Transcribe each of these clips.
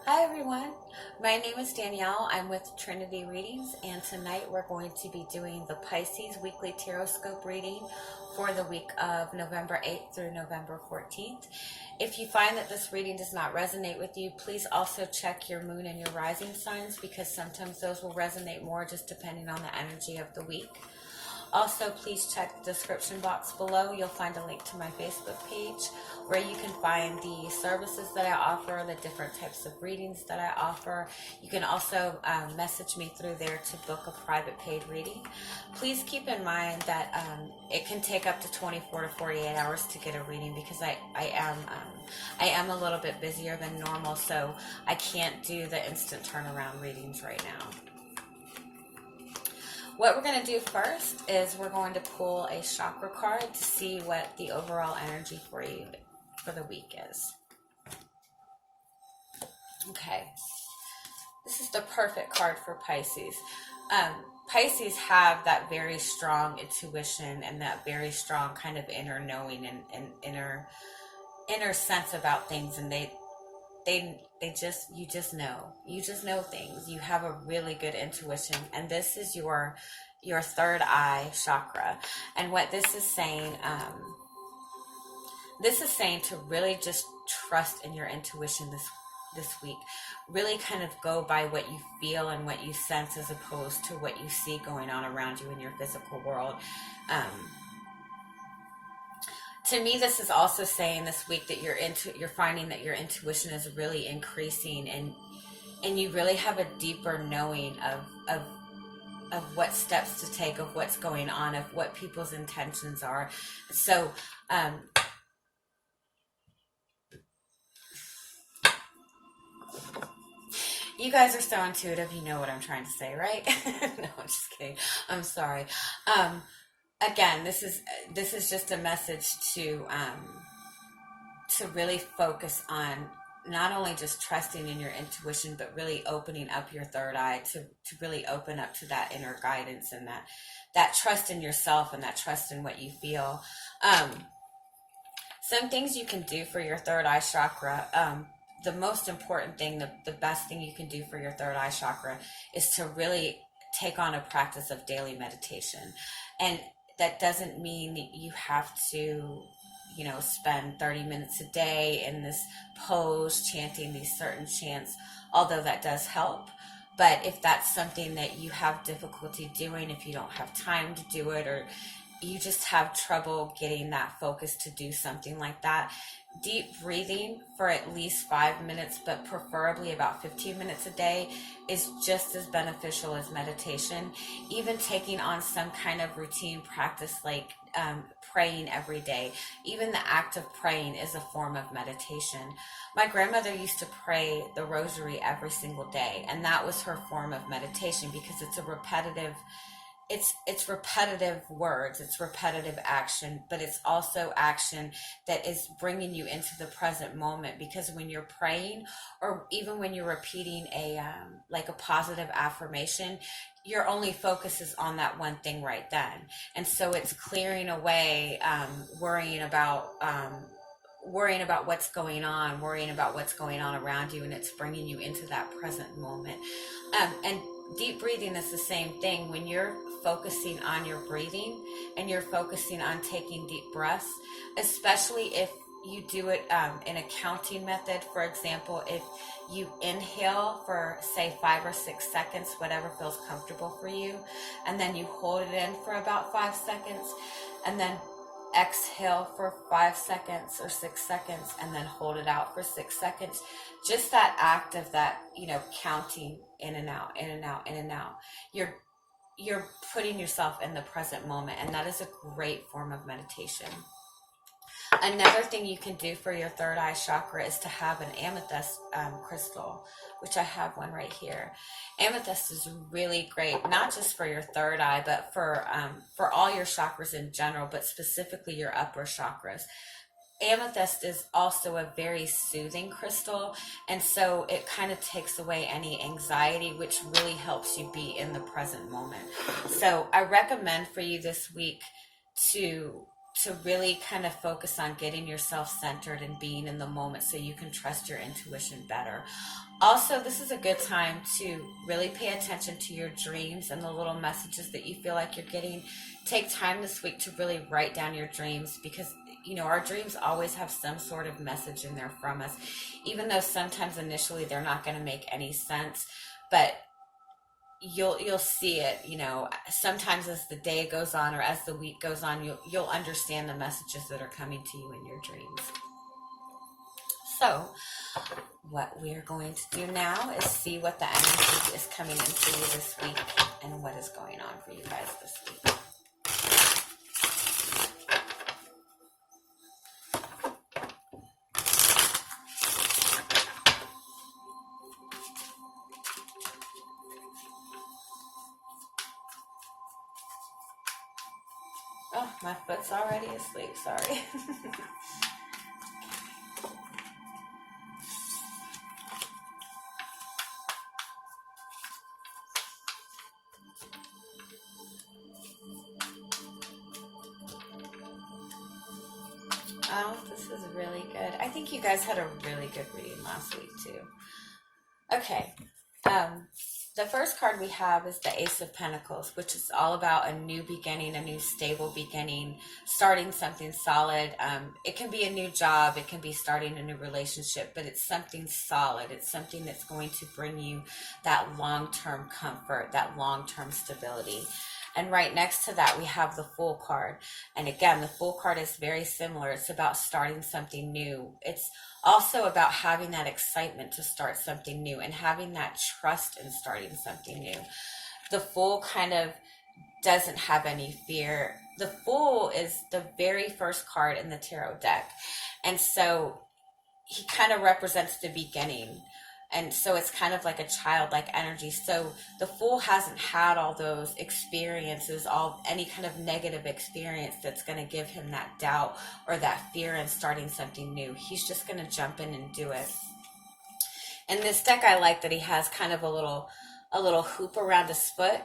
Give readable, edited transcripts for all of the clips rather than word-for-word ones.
Hi everyone, my name is Danielle. I'm with Trinity Readings, and tonight we're going to be doing the Pisces weekly Tarotscope reading for the week of November 8th through November 14th. If you find that this reading does not resonate with you, please also check your moon and your rising signs, because sometimes those will resonate more just depending on the energy of the week. Also, please check the description box below. You'll find a link to my Facebook page where you can find the services that I offer, the different types of readings that I offer. You can also message me through there to book a private paid reading. Please keep in mind that it can take up to 24 to 48 hours to get a reading, because I am a little bit busier than normal, so I can't do the instant turnaround readings right now. What we're going to do first is we're going to pull a chakra card to see what the overall energy for you for the week is. Okay, this is the perfect card for Pisces. Pisces have that very strong intuition and that very strong kind of inner knowing and inner sense about things, and you just know things. You have a really good intuition, and this is your third eye chakra. And what this is saying to really just trust in your intuition this week. Really kind of go by what you feel and what you sense, as opposed to what you see going on around you in your physical world. To me, this is also saying this week that you're finding that your intuition is really increasing, and you really have a deeper knowing of what steps to take, of what's going on, of what people's intentions are. So, you guys are so intuitive, you know what I'm trying to say, right? No, I'm just kidding. I'm sorry. Again, this is just a message to really focus on not only just trusting in your intuition, but really opening up your third eye to really open up to that inner guidance and that trust in yourself and that trust in what you feel. Some things you can do for your third eye chakra. The most important thing, the best thing you can do for your third eye chakra is to really take on a practice of daily meditation. And that doesn't mean that you have to, spend 30 minutes a day in this pose, chanting these certain chants, although that does help. But if that's something that you have difficulty doing, if you don't have time to do it, or you just have trouble getting that focus to do something like that, deep breathing for at least 5 minutes, but preferably about 15 minutes a day, is just as beneficial as meditation. Even taking on some kind of routine practice like praying every day. Even the act of praying is a form of meditation. My grandmother used to pray the rosary every single day, and that was her form of meditation, because it's a repetitive it's repetitive words, it's repetitive action, but it's also action that is bringing you into the present moment. Because when you're praying, or even when you're repeating a positive affirmation, your only focus is on that one thing right then, and so it's clearing away worrying about what's going on, around you, and it's bringing you into that present moment. And deep breathing is the same thing. When you're focusing on your breathing and you're focusing on taking deep breaths, especially if you do it in a counting method. For example, if you inhale for say 5 or 6 seconds, whatever feels comfortable for you, and then you hold it in for about 5 seconds, and then exhale for 5 seconds or 6 seconds, and then hold it out for 6 seconds. Just that act of that, counting in and out, in and out, in and out. You're putting yourself in the present moment, and that is a great form of meditation. Another thing you can do for your third eye chakra is to have an amethyst crystal, which I have one right here. Amethyst is really great, not just for your third eye, but for all your chakras in general, but specifically your upper chakras. Amethyst is also a very soothing crystal, and so it kind of takes away any anxiety, which really helps you be in the present moment. So I recommend for you this week to to really kind of focus on getting yourself centered and being in the moment so you can trust your intuition better. Also, this is a good time to really pay attention to your dreams and the little messages that you feel like you're getting. Take time this week to really write down your dreams, because our dreams always have some sort of message in there from us, even though sometimes initially they're not going to make any sense. But you'll see it, sometimes as the day goes on or as the week goes on, you'll understand the messages that are coming to you in your dreams. So what we're going to do now is see what the energy is coming in for you this week and what is going on for you guys this week. Oh, my foot's already asleep, sorry. Oh, this is really good. I think you guys had a really good reading last week too. Okay. The first card we have is the Ace of Pentacles, which is all about a new beginning, a new stable beginning, starting something solid. It can be a new job, it can be starting a new relationship, but it's something solid. It's something that's going to bring you that long-term comfort, that long-term stability. And right next to that, we have the Fool card. And again, the Fool card is very similar. It's about starting something new. It's also about having that excitement to start something new and having that trust in starting something new. The Fool kind of doesn't have any fear. The Fool is the very first card in the tarot deck. And so he kind of represents the beginning. And so it's kind of like a childlike energy. So the Fool hasn't had all those experiences, any kind of negative experience that's going to give him that doubt or that fear in starting something new. He's just going to jump in and do it. In this deck, I like that he has kind of a little hoop around his foot,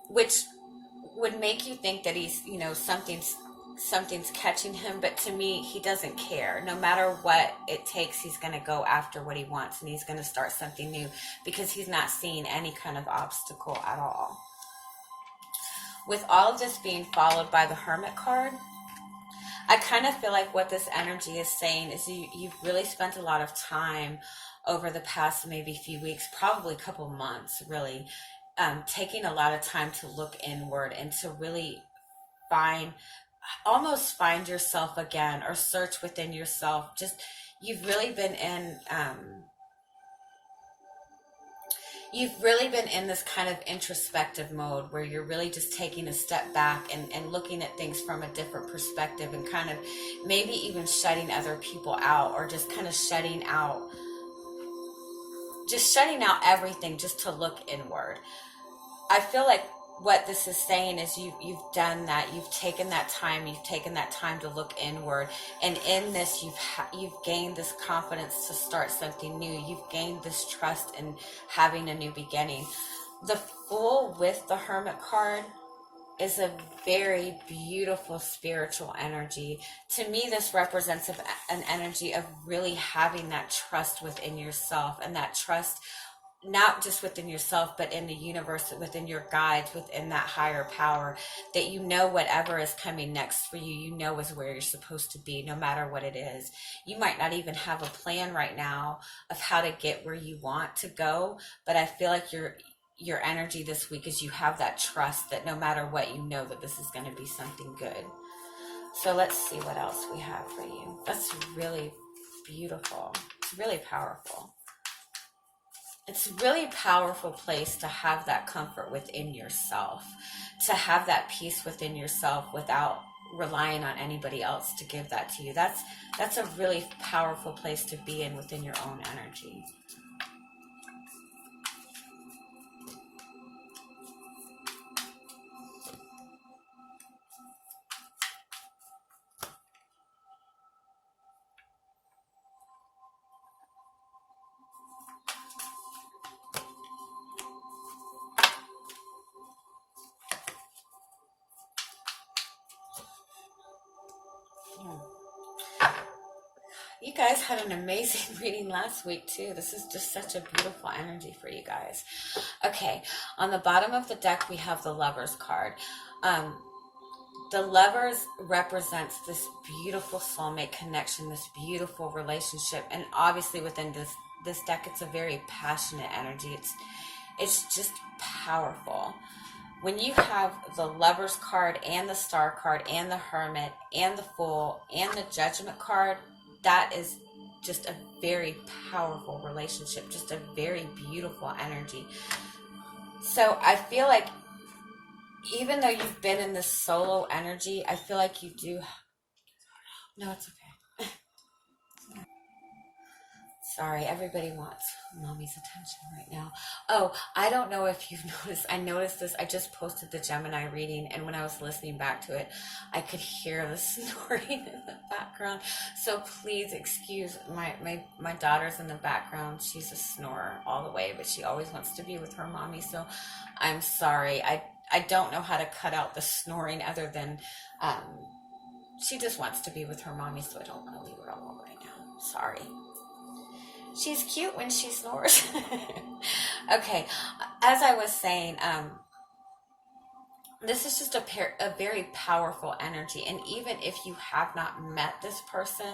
which would make you think that he's, something's catching him, but to me, he doesn't care. No matter what it takes, he's going to go after what he wants, and he's going to start something new because he's not seeing any kind of obstacle at all. With all of this being followed by the Hermit card, I kind of feel like what this energy is saying is you've really spent a lot of time over the past maybe few weeks, probably a couple months, really, taking a lot of time to look inward and to really almost find yourself again, or search within yourself. You've really been in this kind of introspective mode where you're really just taking a step back and looking at things from a different perspective, and kind of maybe even shutting other people out, or just kind of shutting out everything just to look inward. I feel like what this is saying is you've done that. You've taken that time to look inward, and in this you've gained this confidence to start something new. You've gained this trust in having a new beginning. The Fool with the Hermit card is a very beautiful spiritual energy. To me, this represents an energy of really having that trust within yourself, and that trust not just within yourself, but in the universe, within your guides, within that higher power, that whatever is coming next for you, is where you're supposed to be, no matter what it is. You might not even have a plan right now of how to get where you want to go, but I feel like your energy this week is you have that trust that no matter what, that this is going to be something good. So let's see what else we have for you. That's really beautiful. It's really powerful. It's a really powerful place to have that comfort within yourself, to have that peace within yourself without relying on anybody else to give that to you. That's a really powerful place to be in within your own energy. guys had an amazing reading last week too. This is just such a beautiful energy for you guys. Okay, on the bottom of the deck we have the Lovers card. Um, the Lovers represents this beautiful soulmate connection, this beautiful relationship, and obviously within this deck, it's a very passionate energy. It's just powerful. When you have the Lovers card and the Star card and the Hermit and the Fool and the Judgment card, that is just a very powerful relationship, just a very beautiful energy. So I feel like even though you've been in this solo energy, I feel like you do. No, it's okay. Sorry, everybody wants mommy's attention right now. Oh, I don't know if you've noticed. I noticed this. I just posted the Gemini reading, and when I was listening back to it, I could hear the snoring in the background. So please excuse my daughter's in the background. She's a snorer all the way, but she always wants to be with her mommy. So I'm sorry. I don't know how to cut out the snoring other than she just wants to be with her mommy, so I don't want to leave her alone right now. Sorry. She's cute when she snores. Okay, as I was saying, this is just a very powerful energy. And even if you have not met this person,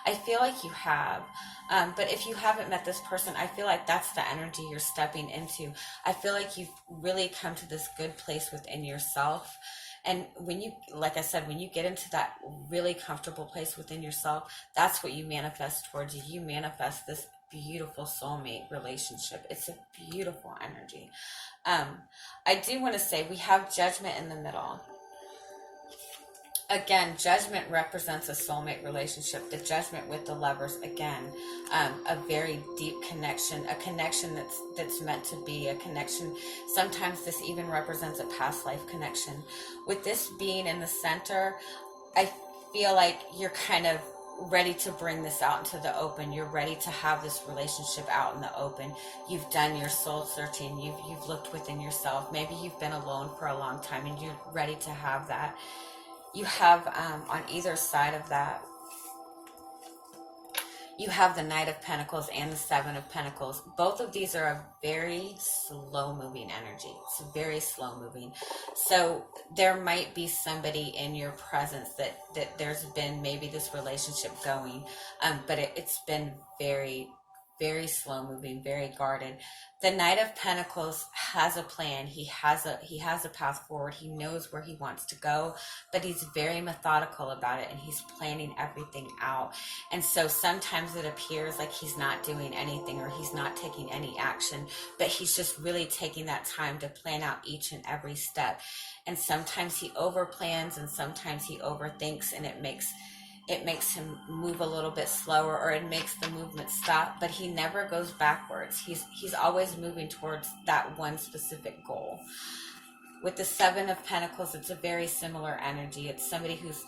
I feel like you have. But if you haven't met this person, I feel like that's the energy you're stepping into. I feel like you've really come to this good place within yourself. And when you, like I said, when you get into that really comfortable place within yourself, that's what you manifest towards you. You manifest this beautiful soulmate relationship. It's a beautiful energy. Um, I do want to say we have Judgment in the middle. Again, Judgment represents a soulmate relationship. The Judgment with the Lovers, again, a very deep connection, a connection that's meant to be a connection. Sometimes this even represents a past life connection. With this being in the center, I feel like you're kind of ready to bring this out into the open. You're ready to have this relationship out in the open. You've done your soul searching. You've looked within yourself. Maybe you've been alone for a long time and you're ready to have that. You have on either side of that, you have the Knight of Pentacles and the Seven of Pentacles. Both of these are a very slow moving energy. It's very slow moving. So there might be somebody in your presence that there's been maybe this relationship going, but it's been very, very slow moving, very guarded. The Knight of Pentacles has a plan. He has a path forward. He knows where he wants to go, but he's very methodical about it and he's planning everything out. And so sometimes it appears like he's not doing anything or he's not taking any action, but he's just really taking that time to plan out each and every step. And sometimes he overplans and sometimes he overthinks, and it makes him move a little bit slower, or it makes the movement stop, but he never goes backwards. He's always moving towards that one specific goal. With the Seven of Pentacles, it's a very similar energy. It's somebody who's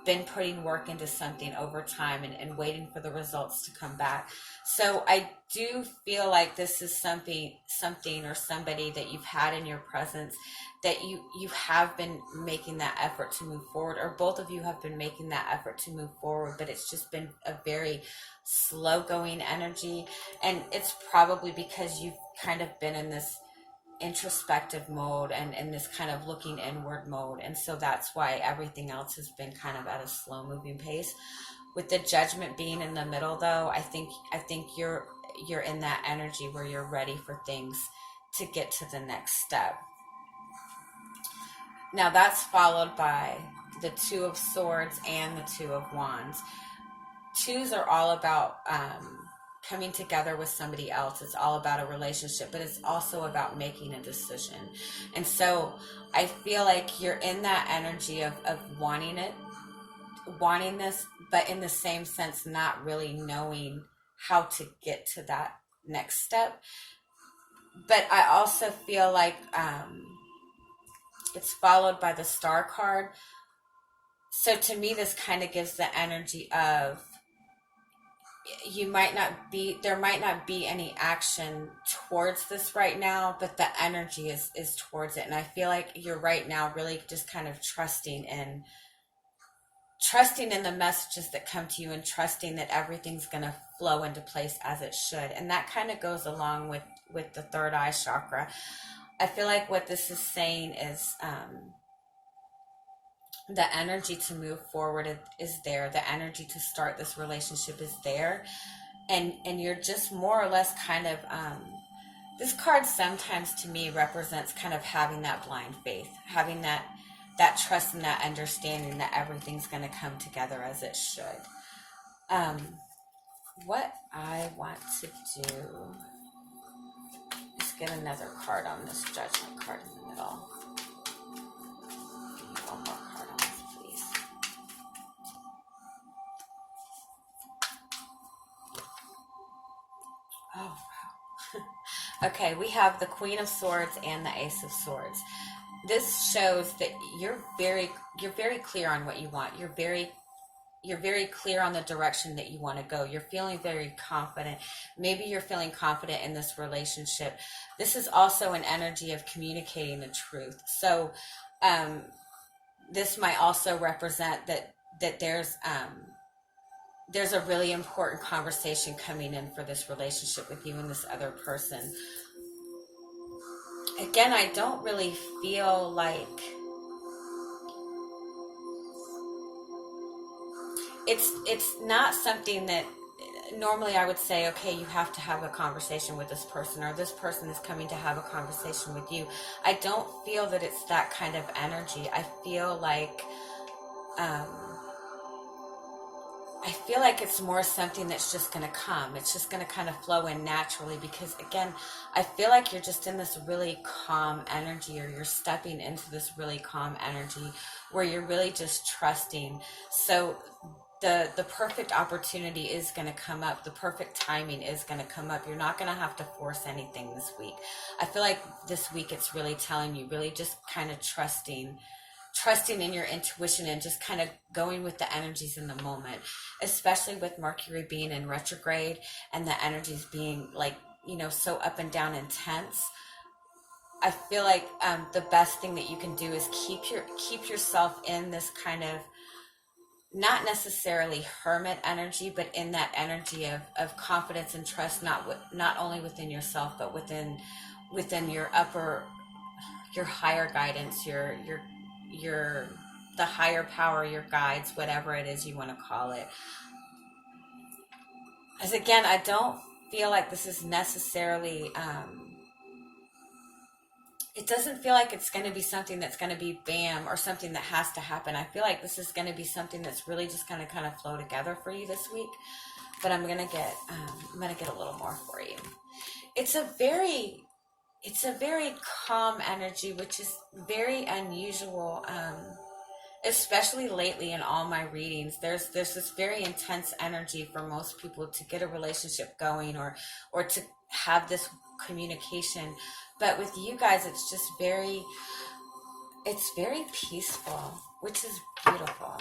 been putting work into something over time and waiting for the results to come back. So I do feel like this is something or somebody that you've had in your presence, that you have been making that effort to move forward, or both of you have been making that effort to move forward, but it's just been a very slow going energy. And it's probably because you've kind of been in this introspective mode and in this kind of looking inward mode, and so that's why everything else has been kind of at a slow moving pace. With the Judgment being in the middle, though, I think you're in that energy where you're ready for things to get to the next step. Now that's followed by the Two of Swords and the Two of Wands. Twos are all about coming together with somebody else. It's all about a relationship, but it's also about making a decision. And so I feel like you're in that energy of wanting this, but in the same sense, not really knowing how to get to that next step. But I also feel like it's followed by the Star card. So to me, this kind of gives the energy of there might not be any action towards this right now, but the energy is towards it. And I feel like you're right now really just kind of trusting trusting in the messages that come to you and trusting that everything's going to flow into place as it should. And that kind of goes along with the third eye chakra. I feel like what this is saying is the energy to move forward is there. The energy to start this relationship is there. And you're just more or less kind of, this card sometimes to me represents kind of having that blind faith, having that trust and that understanding that everything's going to come together as it should. What I want to do is get another card on this judgment card in the middle. Give me one more card on this, please. Oh, wow. Okay, we have the Queen of Swords and the Ace of Swords. This shows that you're very clear on what you want. You're very clear on the direction that you want to go. You're feeling very confident. Maybe you're feeling confident in this relationship. This is also an energy of communicating the truth. So this might also represent that there's a really important conversation coming in for this relationship with you and this other person. Again, I don't really feel like it's not something that normally I would say, okay, you have to have a conversation with this person, or this person is coming to have a conversation with you. I don't feel that it's that kind of energy. I feel like it's more something that's just going to come. It's just going to kind of flow in naturally, because again, I feel like you're just in this really calm energy, or you're stepping into this really calm energy where you're really just trusting. So the perfect opportunity is going to come up. The perfect timing is going to come up. You're not going to have to force anything this week. I feel like this week it's really telling you, really just kind of trusting in your intuition and just kind of going with the energies in the moment, especially with Mercury being in retrograde and the energies being like, so up and down intense. I feel like the best thing that you can do is keep yourself in this kind of, not necessarily hermit energy, but in that energy of confidence and trust, not only within yourself, but within your higher guidance, the higher power, your guides, whatever it is you want to call it. As again, I don't feel like this is necessarily, it doesn't feel like it's going to be something that's going to be bam or something that has to happen. I feel like this is going to be something that's really just going to kind of flow together for you this week. But I'm going to get a little more for you. It's a very calm energy, which is very unusual, especially lately in all my readings. There's this very intense energy for most people to get a relationship going or to have this communication. But with you guys, it's just very peaceful, which is beautiful.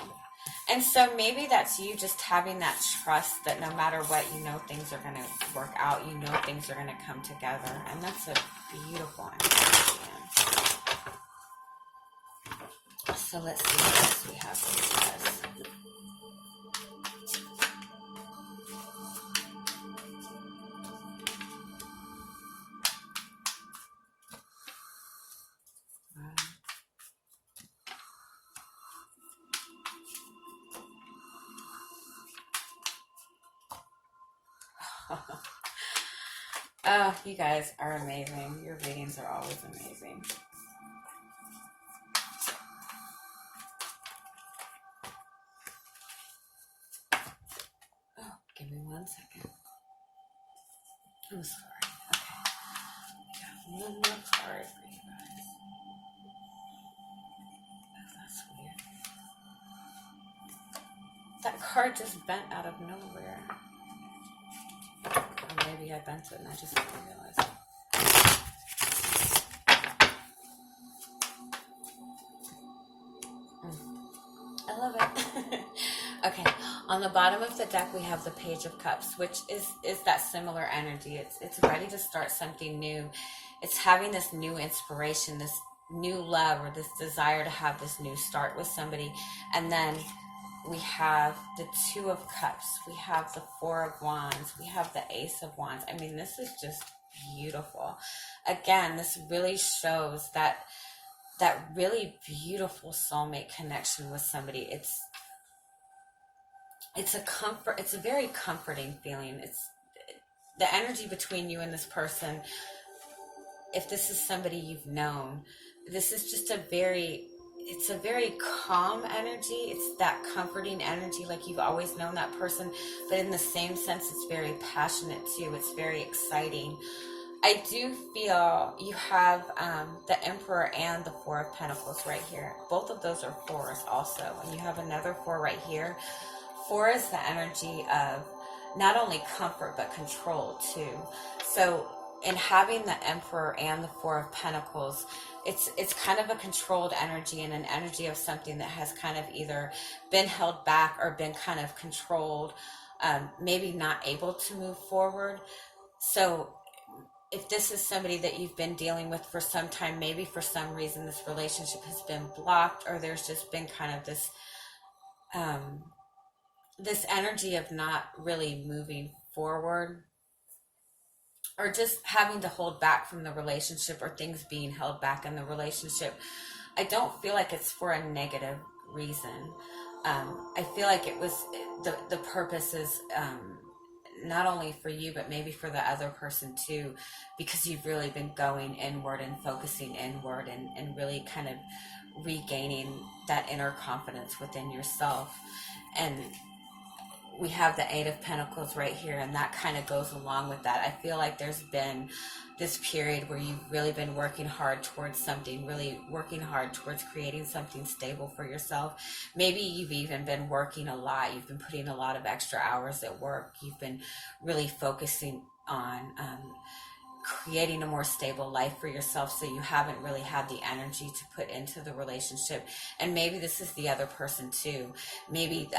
And so maybe that's you just having that trust that no matter what, things are going to work out. Things are going to come together. And that's a beautiful energy. So let's see what else we have for you guys. Oh, you guys are amazing. Your readings are always amazing. Oh, give me 1 second. I'm sorry. Okay. We got one more card for you guys. Oh, that's weird. That card just bent out of nowhere. Or maybe I bent it and I just didn't realize it. I love it. Okay, on the bottom of the deck we have the Page of Cups, which is that similar energy. It's ready to start something new. It's having this new inspiration, this new love, or this desire to have this new start with somebody. And then we have the Two of Cups, we have the Four of Wands, we have the Ace of Wands. I mean, this is just beautiful. Again, this really shows that really beautiful soulmate connection with somebody. It's a comfort, it's a very comforting feeling. It's the energy between you and this person. If this is somebody you've known, this is just it's a very calm energy. It's that comforting energy, like you've always known that person, but in the same sense, it's very passionate too. It's very exciting. I do feel you have the Emperor and the Four of Pentacles right here. Both of those are fours also. And you have another four right here. Four is the energy of not only comfort, but control too. So in having the Emperor and the Four of Pentacles, it's kind of a controlled energy, and an energy of something that has kind of either been held back or been kind of controlled, maybe not able to move forward. So if this is somebody that you've been dealing with for some time, maybe for some reason this relationship has been blocked, or there's just been kind of this energy of not really moving forward, or just having to hold back from the relationship, or things being held back in the relationship. I don't feel like it's for a negative reason. I feel like it was the purpose is not only for you, but maybe for the other person too, because you've really been going inward and focusing inward, and really kind of regaining that inner confidence within yourself. And we have the Eight of Pentacles right here, and that kind of goes along with that. I feel like there's been this period where you've really been working hard towards something, really working hard towards creating something stable for yourself. Maybe you've even been working a lot. You've been putting a lot of extra hours at work. You've been really focusing on creating a more stable life for yourself, so you haven't really had the energy to put into the relationship. And maybe this is the other person too. Maybe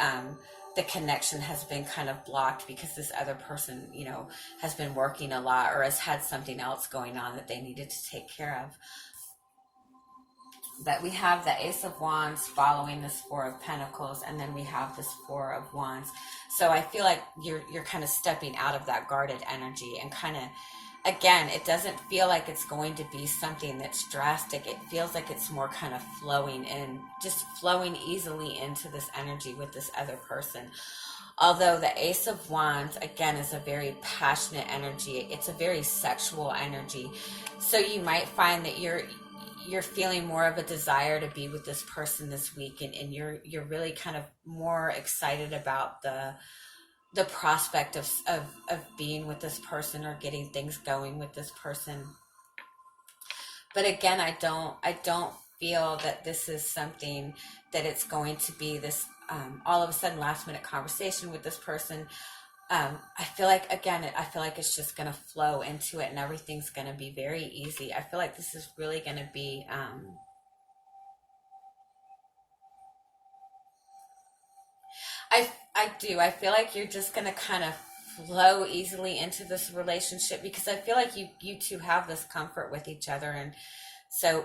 the connection has been kind of blocked because this other person, has been working a lot, or has had something else going on that they needed to take care of. But we have the Ace of Wands following this Four of Pentacles, and then we have this Four of Wands. So I feel like you're kind of stepping out of that guarded energy, and kind of, again, it doesn't feel like it's going to be something that's drastic. It feels like it's more kind of flowing in, just flowing easily into this energy with this other person. Although the Ace of Wands, again, is a very passionate energy. It's a very sexual energy. So you might find that you're feeling more of a desire to be with this person this week, and you're really kind of more excited about the prospect of being with this person, or getting things going with this person. But again, I don't feel that this is something that it's going to be this all of a sudden last minute conversation with this person. I feel like, again, I feel like it's just going to flow into it, and everything's going to be very easy. I feel like this is really going to be I do. I feel like you're just going to kind of flow easily into this relationship, because I feel like you two have this comfort with each other, and so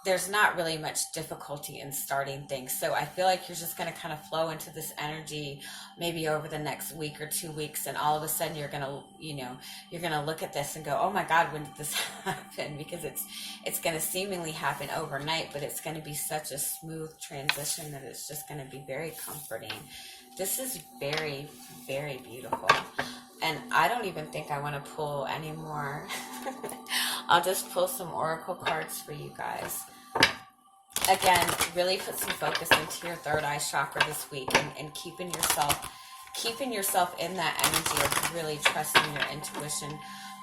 there's not really much difficulty in starting things. So I feel like you're just going to kind of flow into this energy maybe over the next week or 2 weeks, and all of a sudden you're going to look at this and go, oh my God, when did this happen? Because it's going to seemingly happen overnight, but it's going to be such a smooth transition that it's just going to be very comforting. This is very, very beautiful. And I don't even think I want to pull any more. I'll just pull some oracle cards for you guys. Again, really put some focus into your third eye chakra this week, and keeping yourself in that energy of really trusting your intuition.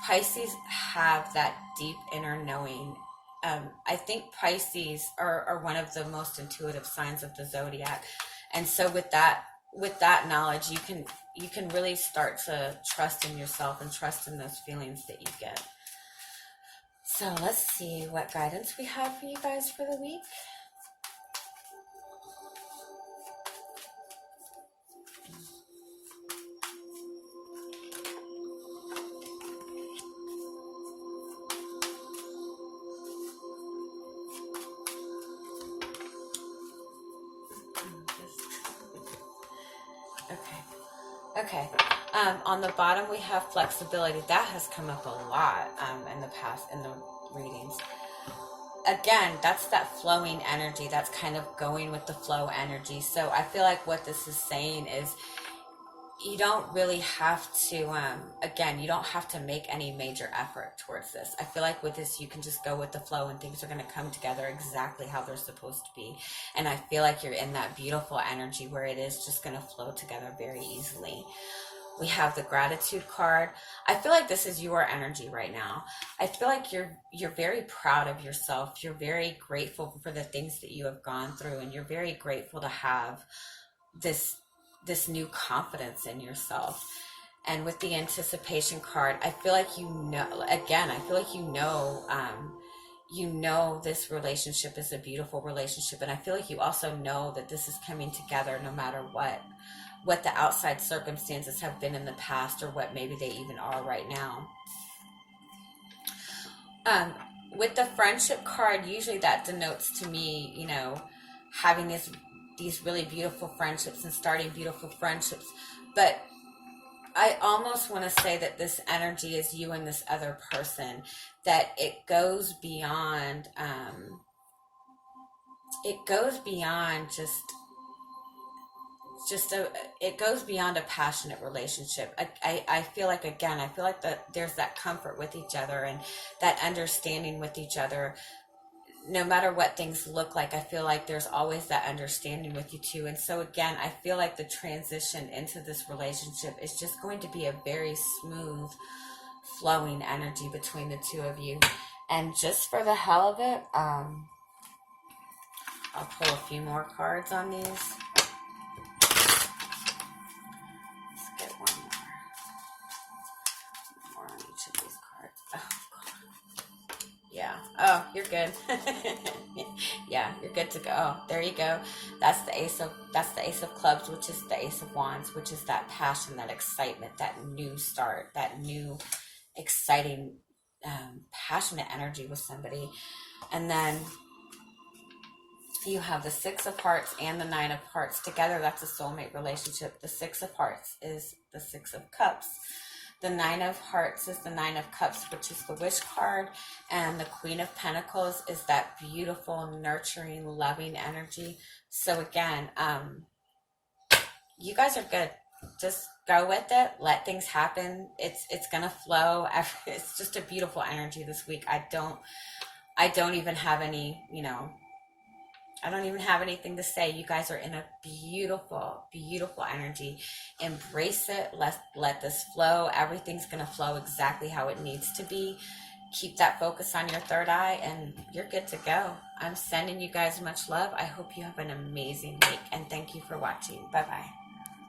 Pisces have that deep inner knowing. I think Pisces are one of the most intuitive signs of the zodiac. And so with that knowledge, you can really start to trust in yourself and trust in those feelings that you get. So let's see what guidance we have for you guys for the week. Okay. On the bottom, we have flexibility. That has come up a lot in the past, in the readings. Again, that's that flowing energy. That's kind of going with the flow energy. So I feel like what this is saying is you don't really have to, again, you don't have to make any major effort towards this. I feel like with this, you can just go with the flow and things are going to come together exactly how they're supposed to be. And I feel like you're in that beautiful energy where it is just going to flow together very easily. We have the gratitude card. I feel like this is your energy right now. I feel like you're very proud of yourself. You're very grateful for the things that you have gone through, and you're very grateful to have this new confidence in yourself. And with the anticipation card, I feel like I feel like you know this relationship is a beautiful relationship, and I feel like you also know that this is coming together no matter what the outside circumstances have been in the past, or what maybe they even are right now. With the friendship card, usually that denotes to me, having these really beautiful friendships and starting beautiful friendships. But I almost want to say that this energy is you and this other person, that it goes beyond it goes beyond a passionate relationship. I feel like, again, I feel like that there's that comfort with each other and that understanding with each other. No matter what things look like, I feel like there's always that understanding with you too. And so again, I feel like the transition into this relationship is just going to be a very smooth flowing energy between the two of you. And just for the hell of it, I'll pull a few more cards on these. Let's get one more on each of these cards. Oh, God. Yeah. Oh, you're good. Yeah, you're good to go. Oh, there you go. That's the Ace of Clubs, which is the Ace of Wands, which is that passion, that excitement, that new start, that new exciting, passionate energy with somebody. And then you have the Six of Hearts and the Nine of Hearts together. That's a soulmate relationship. The Six of Hearts is the Six of Cups. The Nine of Hearts is the Nine of Cups, which is the Wish card. And the Queen of Pentacles is that beautiful, nurturing, loving energy. So again, you guys are good. Just go with it. Let things happen. It's gonna flow. It's just a beautiful energy this week. I don't even have any, I don't even have anything to say. You guys are in a beautiful, beautiful energy. Embrace it. Let this flow. Everything's going to flow exactly how it needs to be. Keep that focus on your third eye, and you're good to go. I'm sending you guys much love. I hope you have an amazing week, and thank you for watching. Bye-bye.